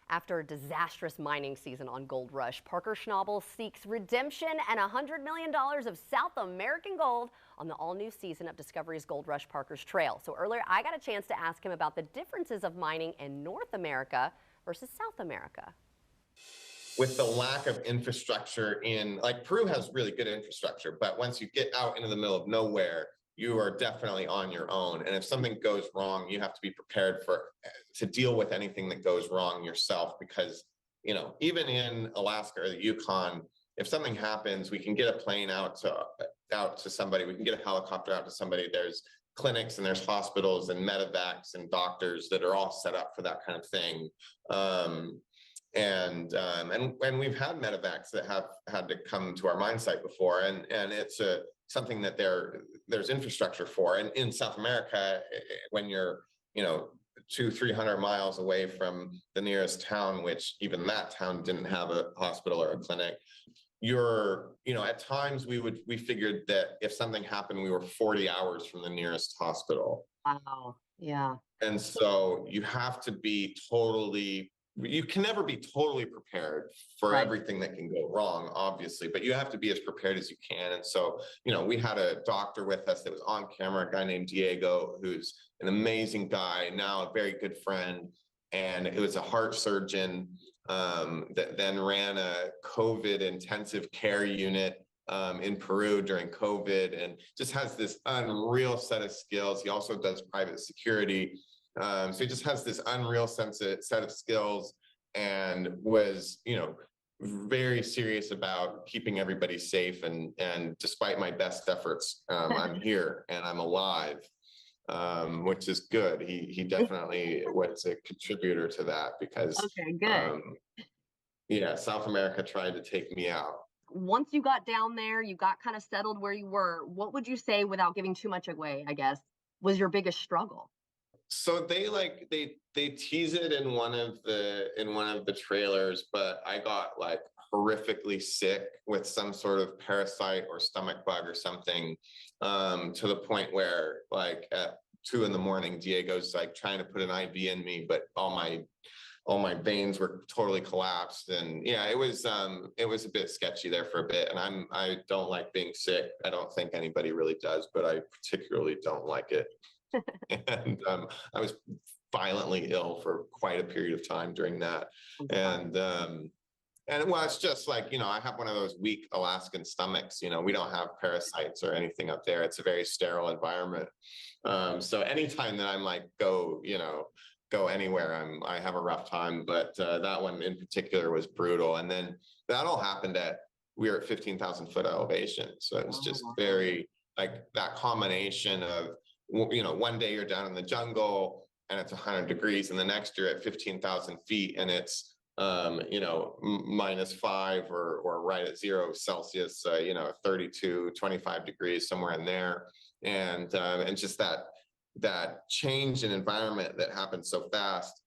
After a disastrous mining season on Gold Rush, Parker Schnabel seeks redemption and $100 million of South American gold on the all-new season of Discovery's Gold Rush Parker's Trail. So earlier, I got a chance to ask him about the differences of mining in North America versus South America. With the lack of infrastructure like Peru has really good infrastructure, but once you get out into the middle of nowhere, you are definitely on your own. And if something goes wrong, you have to be prepared to deal with anything that goes wrong yourself, because, even in Alaska or the Yukon, if something happens, we can get a plane out to somebody, we can get a helicopter out to somebody. There's clinics and there's hospitals and medevacs and doctors that are all set up for that kind of thing. And we've had medevacs that have had to come to our mine site before, and it's something that there's infrastructure for. And in South America, when you're 200-300 miles away from the nearest town, which even that town didn't have a hospital or a clinic, at times we figured that if something happened, we were 40 hours from the nearest hospital. Wow. Yeah. And so you can never be totally prepared for everything that can go wrong, obviously, but you have to be as prepared as you can. And so, we had a doctor with us that was on camera, a guy named Diego, who's an amazing guy, now a very good friend. And it was a heart surgeon that then ran a COVID intensive care unit in Peru during COVID, and just has this unreal set of skills. He also does private security. So he just has this unreal set of skills, and was, very serious about keeping everybody safe. And despite my best efforts, I'm here and I'm alive, which is good. He definitely was a contributor to that, because okay, good. South America tried to take me out. Once you got down there, you got kind of settled where you were. What would you say, without giving too much away, I guess, was your biggest struggle? So they tease it in one of the trailers, but I got horrifically sick with some sort of parasite or stomach bug or something, to the point where at 2 a.m, Diego's trying to put an IV in me, but all my veins were totally collapsed. And it was a bit sketchy there for a bit. And I don't like being sick. I don't think anybody really does, but I particularly don't like it. And I was violently ill for quite a period of time during that. And well, it's just I have one of those weak Alaskan stomachs. We don't have parasites or anything up there. It's a very sterile environment. So anytime that I'm go anywhere, I have a rough time. But that one in particular was brutal. And then that all happened we were at 15,000 foot elevation. So it was just very that combination of, one day you're down in the jungle and it's 100 degrees, and the next you're at 15,000 feet and it's, -5 or right at 0 Celsius, 32, 25 degrees, somewhere in there. And just that change in environment that happens so fast,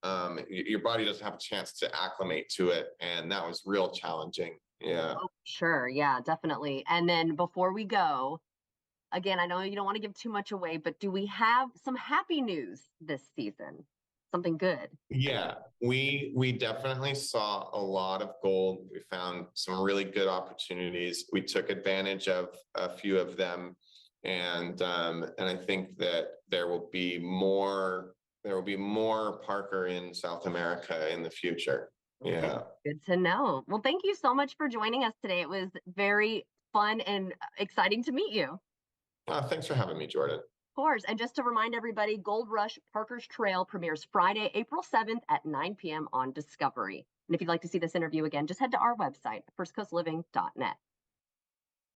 your body doesn't have a chance to acclimate to it. And that was real challenging. Yeah. Oh, sure. Yeah, definitely. And then before we go, again, I know you don't want to give too much away, but do we have some happy news this season? Something good? Yeah, we definitely saw a lot of gold. We found some really good opportunities. We took advantage of a few of them, and I think that there will be more Parker in South America in the future. Yeah. Good to know. Well, thank you so much for joining us today. It was very fun and exciting to meet you. Thanks for having me, Jordan. Of course. And just to remind everybody, Gold Rush Parker's Trail premieres Friday, April 7th at 9 p.m. on Discovery. And if you'd like to see this interview again, just head to our website, firstcoastliving.net.